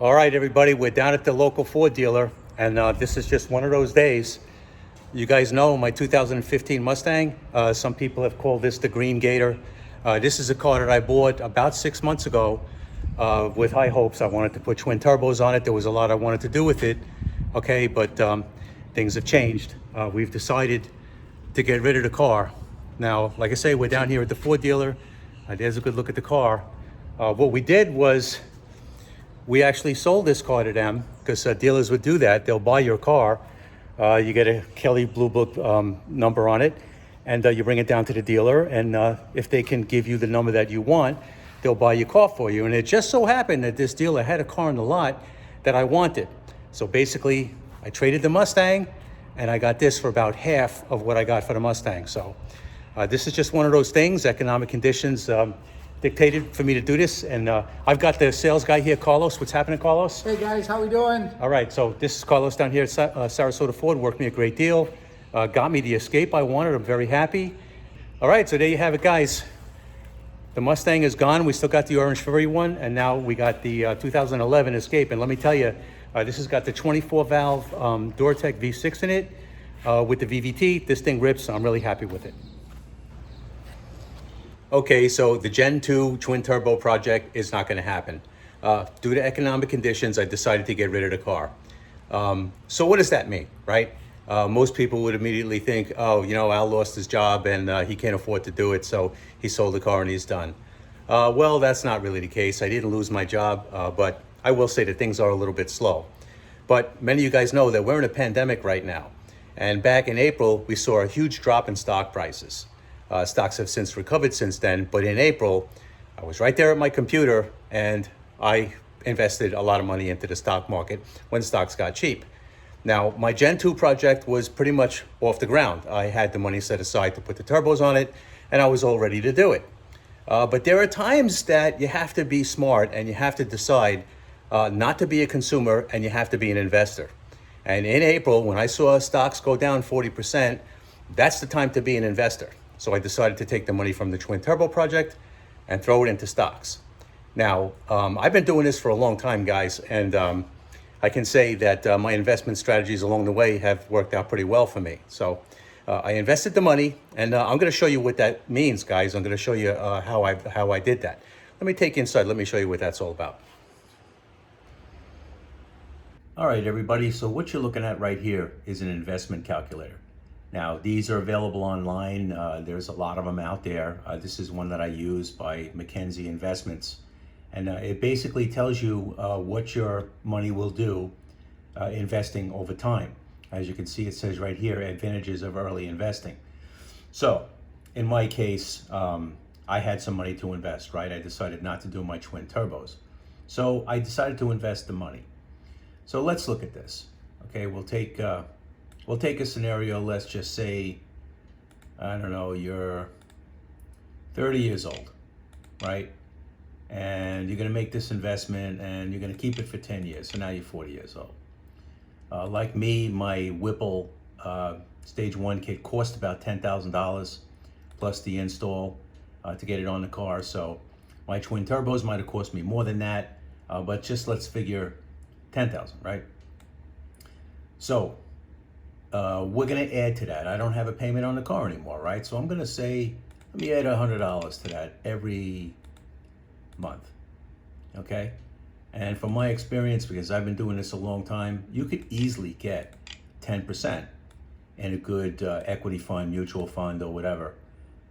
All right, everybody, we're down at the local Ford dealer, and this is just one of those days. You guys know my 2015 Mustang. Some people have called this the Green Gator. This is a car that I bought about 6 months ago with high hopes. I wanted to put twin turbos on it. There was a lot I wanted to do with it, okay, but things have changed. We've decided to get rid of the car. Now, like I say, we're down here at the Ford dealer. There's a good look at the car. What we did was we actually sold this car to them, because dealers would do that. They'll buy your car. You get a Kelly Blue Book number on it, and you bring it down to the dealer, and if they can give you the number that you want, they'll buy your car for you. And it just so happened that this dealer had a car in the lot that I wanted. So basically, I traded the Mustang, and I got this for about half of what I got for the Mustang. So this is just one of those things. Economic conditions dictated for me to do this, and I've got the sales guy here, Carlos. What's happening, Carlos? Hey guys, how we doing? All right, so this is Carlos down here at Sarasota Ford. Worked me a great deal, got me the Escape I wanted. I'm very happy. All right, so there you have it, guys. The Mustang is gone. We still got the orange furry one, and now we got the 2011 Escape. And let me tell you, this has got the 24 valve Duratec V6 in it with the VVT. This thing rips. I'm really happy with it. Okay, so the Gen 2 twin turbo project is not going to happen. Due to economic conditions, I decided to get rid of the car. So what does that mean, right? Most people would immediately think, oh, you know, Al lost his job and he can't afford to do it, so he sold the car and he's done. Well, that's not really the case. I didn't lose my job, but I will say that things are a little bit slow. But many of you guys know that we're in a pandemic right now. And back in April, we saw a huge drop in stock prices. Stocks have since recovered since then, but in April, I was right there at my computer and I invested a lot of money into the stock market when stocks got cheap. Now, my Gen 2 project was pretty much off the ground. I had the money set aside to put the turbos on it, and I was all ready to do it. But there are times that you have to be smart and you have to decide not to be a consumer and you have to be an investor. And in April, when I saw stocks go down 40%, that's the time to be an investor. So I decided to take the money from the twin turbo project and throw it into stocks. Now, I've been doing this for a long time, guys, and I can say that my investment strategies along the way have worked out pretty well for me. So I invested the money, and I'm going to show you what that means, guys. I'm going to show you how I did that. Let me take you inside. Let me show you what that's all about. All right, everybody. So what you're looking at right here is an investment calculator. Now, these are available online. There's a lot of them out there. This is one that I use by McKinsey Investments. And it basically tells you what your money will do investing over time. As you can see, it says right here, advantages of early investing. So in my case, I had some money to invest, right? I decided not to do my twin turbos. So I decided to invest the money. So let's look at this. Okay, we'll take a scenario. Let's just say, I don't know, you're 30 years old, right? And you're going to make this investment and you're going to keep it for 10 years. So now you're 40 years old. Like me, my Whipple Stage 1 kit cost about $10,000 plus the install to get it on the car. So my twin turbos might have cost me more than that, but just let's figure 10,000, right? So we're going to add to that. I don't have a payment on the car anymore, right? So I'm going to say, let me add $100 to that every month, okay? And from my experience, because I've been doing this a long time, you could easily get 10% in a good equity fund, mutual fund, or whatever.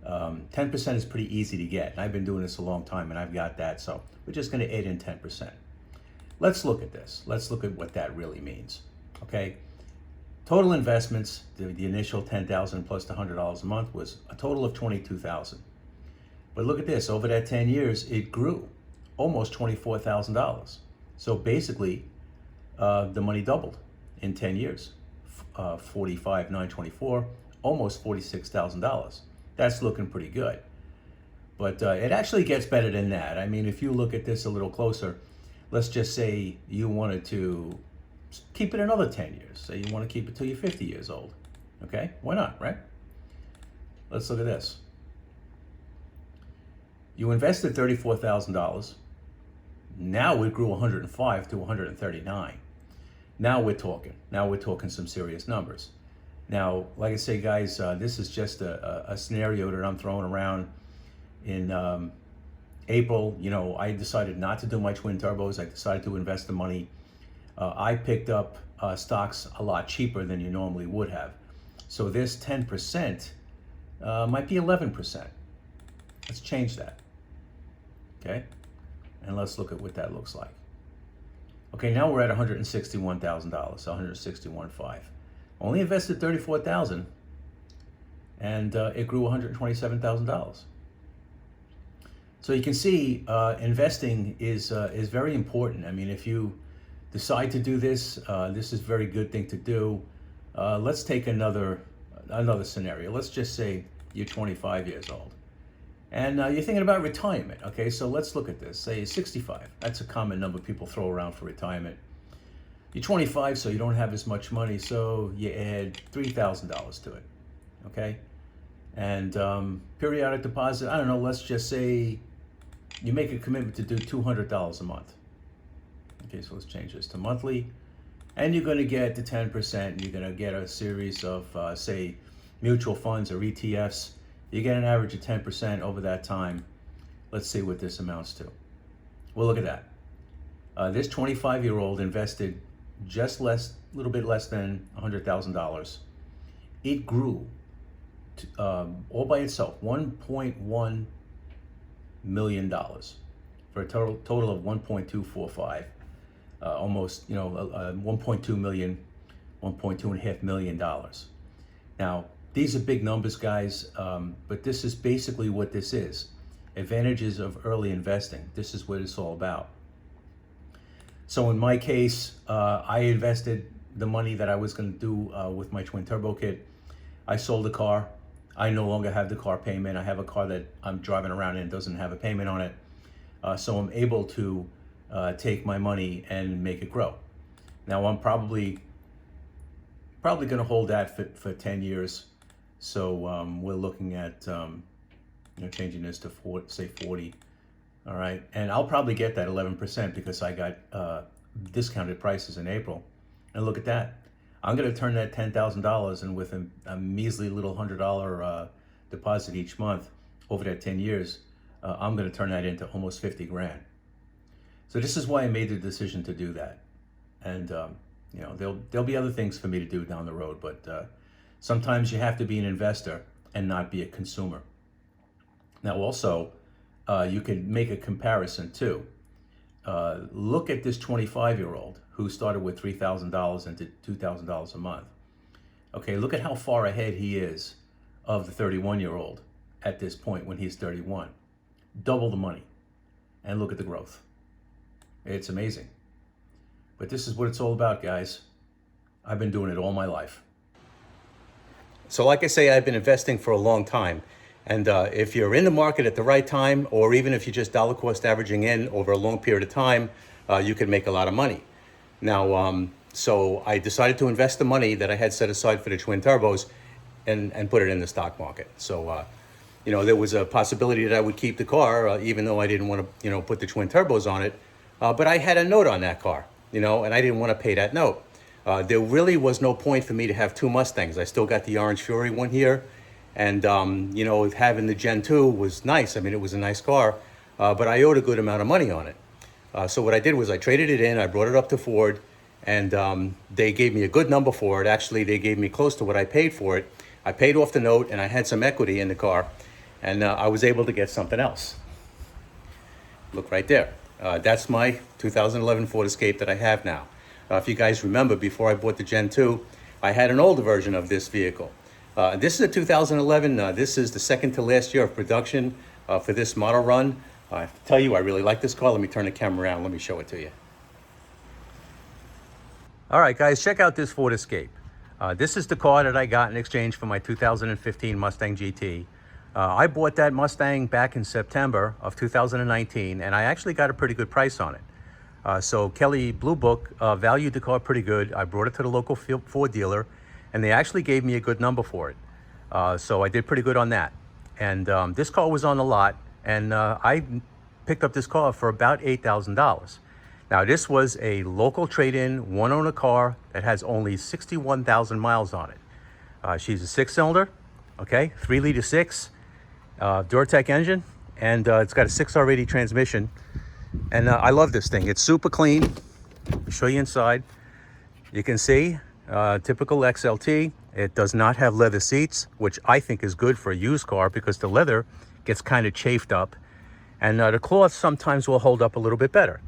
10% is pretty easy to get. And I've been doing this a long time, and I've got that. So we're just going to add in 10%. Let's look at this. Let's look at what that really means, okay? Total investments, the initial $10,000 plus the $100 a month was a total of $22,000. But look at this, over that 10 years, it grew almost $24,000. So basically, the money doubled in 10 years. 45,924, almost $46,000. That's looking pretty good. But it actually gets better than that. I mean, if you look at this a little closer, let's just say you wanted to keep it another 10 years. Say you want to keep it till you're 50 years old. Okay, why not, right? let's look at this. You invested $34,000. Now it grew 105 to 139. Now we're talking. Now we're talking some serious numbers. Now, like I say, guys, this is just a scenario that I'm throwing around. In April, I decided not to do my twin turbos. I decided to invest the money. I picked up stocks a lot cheaper than you normally would have. So this 10% might be 11%. Let's change that. Okay? And let's look at what that looks like. Okay, now we're at $161,000, $161,500. Only invested $34,000, and it grew $127,000. So you can see investing is very important. I mean, if you decide to do this, this is a very good thing to do. Let's take another scenario. Let's just say you're 25 years old, and you're thinking about retirement. Okay, so let's look at this. Say 65. That's a common number people throw around for retirement. You're 25, so you don't have as much money, so you add $3,000 to it. Okay, and periodic deposit. I don't know. Let's just say you make a commitment to do $200 a month. Okay, so let's change this to monthly. And you're going to get the 10%. You're going to get a series of, say, mutual funds or ETFs. You get an average of 10% over that time. Let's see what this amounts to. Well, look at that. This 25-year-old invested just a little bit less than $100,000. It grew to, all by itself, $1.1 million for a total of 1.245. Almost, 1.2 million, $1.2.5 million. Now, these are big numbers, guys, but this is basically what this is. Advantages of early investing. This is what it's all about. So in my case, I invested the money that I was going to do with my twin turbo kit. I sold the car. I no longer have the car payment. I have a car that I'm driving around in, doesn't have a payment on it. So I'm able to take my money and make it grow. Now I'm probably going to hold that for 10 years. So we're looking at changing this to 40. All right, and I'll probably get that 11% because I got discounted prices in April. And look at that. I'm going to turn that $10,000, and with a measly little $100 deposit each month over that 10 years, I'm going to turn that into almost 50 grand. So this is why I made the decision to do that. And there'll be other things for me to do down the road, but sometimes you have to be an investor and not be a consumer. Now also, you can make a comparison too. Look at this 25-year-old who started with $3,000 and did $2,000 a month. Okay, look at how far ahead he is of the 31-year-old at this point when he's 31. Double the money. And look at the growth. It's amazing. But this is what it's all about, guys. I've been doing it all my life. So like I say, I've been investing for a long time. And if you're in the market at the right time, or even if you're just dollar cost averaging in over a long period of time, you can make a lot of money. Now, so I decided to invest the money that I had set aside for the twin turbos and put it in the stock market. So, there was a possibility that I would keep the car, even though I didn't want to, put the twin turbos on it. But I had a note on that car, and I didn't want to pay that note. There really was no point for me to have two Mustangs. I still got the Orange Fury one here. And, having the Gen 2 was nice. I mean, it was a nice car, but I owed a good amount of money on it. So what I did was I traded it in, I brought it up to Ford, and they gave me a good number for it. Actually, they gave me close to what I paid for it. I paid off the note, and I had some equity in the car, and I was able to get something else. Look right there. That's my 2011 Ford Escape that I have now. If you guys remember, before I bought the Gen 2, I had an older version of this vehicle. This is a 2011. This is the second to last year of production for this model run. I have to tell you, I really like this car. Let me turn the camera around. Let me show it to you. All right, guys, check out this Ford Escape. This is the car that I got in exchange for my 2015 Mustang GT. I bought that Mustang back in September of 2019, and I actually got a pretty good price on it. So Kelly Blue Book valued the car pretty good. I brought it to the local Ford dealer, and they actually gave me a good number for it. So I did pretty good on that. And this car was on the lot, and I picked up this car for about $8,000. Now, this was a local trade-in, one-owner car that has only 61,000 miles on it. She's a six-cylinder, okay, 3-liter 6, Duratec engine, and it's got a 6R80 transmission. And I love this thing. It's super clean. I'll show you inside. You can see typical XLT. It does not have leather seats, which I think is good for a used car because the leather gets kind of chafed up, and the cloth sometimes will hold up a little bit better.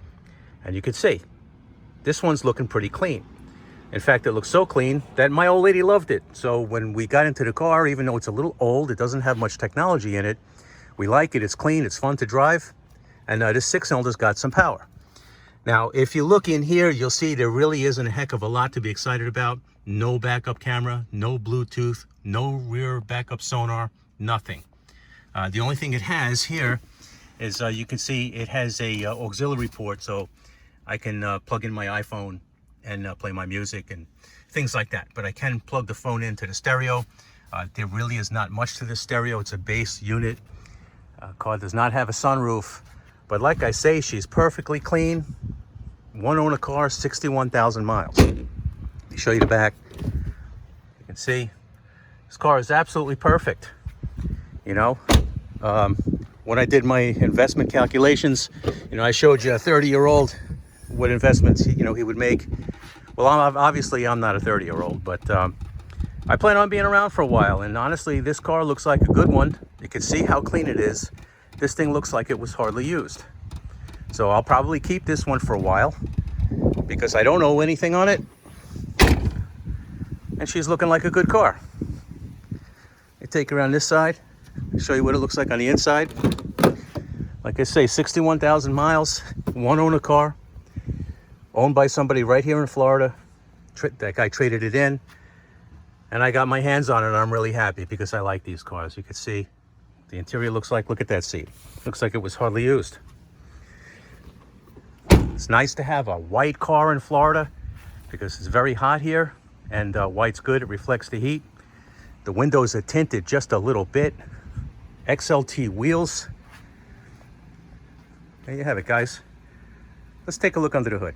And you can see this one's looking pretty clean. In fact, it looks so clean that my old lady loved it. So when we got into the car, even though it's a little old, it doesn't have much technology in it, we like it. It's clean, it's fun to drive, and this six-cylinder's got some power. Now, if you look in here, you'll see there really isn't a heck of a lot to be excited about. No backup camera, no Bluetooth, no rear backup sonar, nothing. The only thing it has here is you can see it has a auxiliary port, so I can plug in my iPhone and play my music and things like that. But I can plug the phone into the stereo. There really is not much to this stereo. It's a base unit. Car does not have a sunroof. But like I say, she's perfectly clean. One owner car, 61,000 miles. Let me show you the back. You can see this car is absolutely perfect. You know, when I did my investment calculations, you know, I showed you a 30-year-old what investments, you know, he would make. Well, obviously I'm not a 30-year-old, but I plan on being around for a while. And honestly, this car looks like a good one. You can see how clean it is. This thing looks like it was hardly used. So I'll probably keep this one for a while because I don't owe anything on it. And she's looking like a good car. I take her around this side, show you what it looks like on the inside. Like I say, 61,000 miles, one owner car, owned by somebody right here in Florida. That guy traded it in, and I got my hands on it, and I'm really happy because I like these cars. You can see the interior looks like, look at that seat. Looks like it was hardly used. It's nice to have a white car in Florida because it's very hot here, and white's good. It reflects the heat. The windows are tinted just a little bit. XLT wheels. There you have it, guys. Let's take a look under the hood.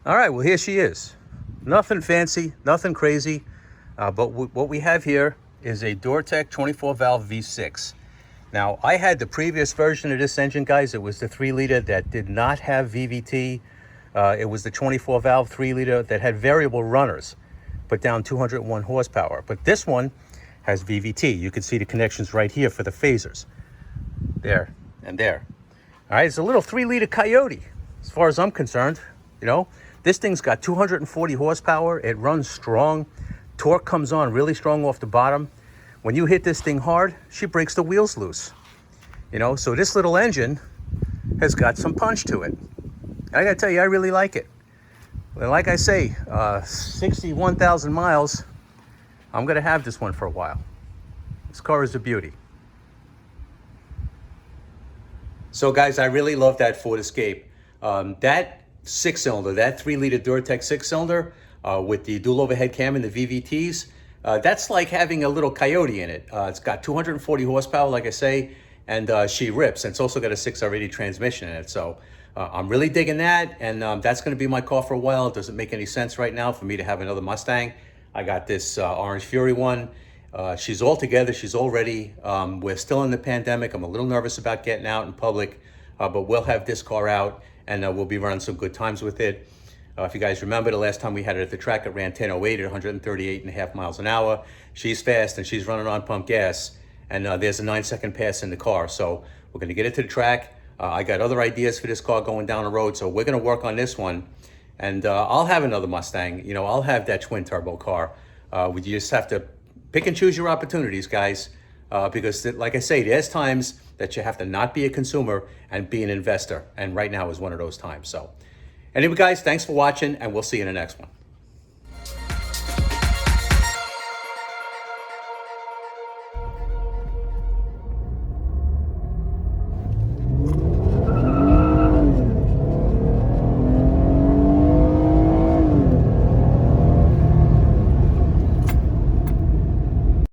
All right, well, here she is. Nothing fancy, nothing crazy, but what we have here is a Duratec 24-valve V6. Now, I had the previous version of this engine, guys. It was the 3-liter that did not have VVT. It was the 24-valve 3-liter that had variable runners, put down 201 horsepower. But this one has VVT. You can see the connections right here for the phasers. There and there. All right, it's a little 3-liter Coyote, as far as I'm concerned. You know, this thing's got 240 horsepower. It runs strong. Torque comes on really strong off the bottom. When you hit this thing hard, she breaks the wheels loose. You know, so this little engine has got some punch to it. And I gotta tell you, I really like it. Well, like I say, 61,000 miles, I'm gonna have this one for a while. This car is a beauty. So guys, I really love that Ford Escape. That six-cylinder, that 3-liter Duratec six-cylinder with the dual overhead cam and the VVTs, that's like having a little Coyote in it. It's got 240 horsepower, like I say, and she rips. And it's also got a 6R80 transmission in it. So I'm really digging that, and that's going to be my car for a while. It doesn't make any sense right now for me to have another Mustang. I got this Orange Fury one. She's all together. She's all ready. We're still in the pandemic. I'm a little nervous about getting out in public, but we'll have this car out, and we'll be running some good times with it. If you guys remember, the last time we had it at the track, it ran 1008 at 138.5 miles an hour. She's fast, and she's running on pump gas, and there's a 9-second pass in the car. So we're going to get it to the track. I got other ideas for this car going down the road, so we're going to work on this one. And I'll have another Mustang. You know, I'll have that twin turbo car. You just have to pick and choose your opportunities, guys, because like I say, there's times that you have to not be a consumer and be an investor. And right now is one of those times. So anyway, guys, thanks for watching, and we'll see you in the next one.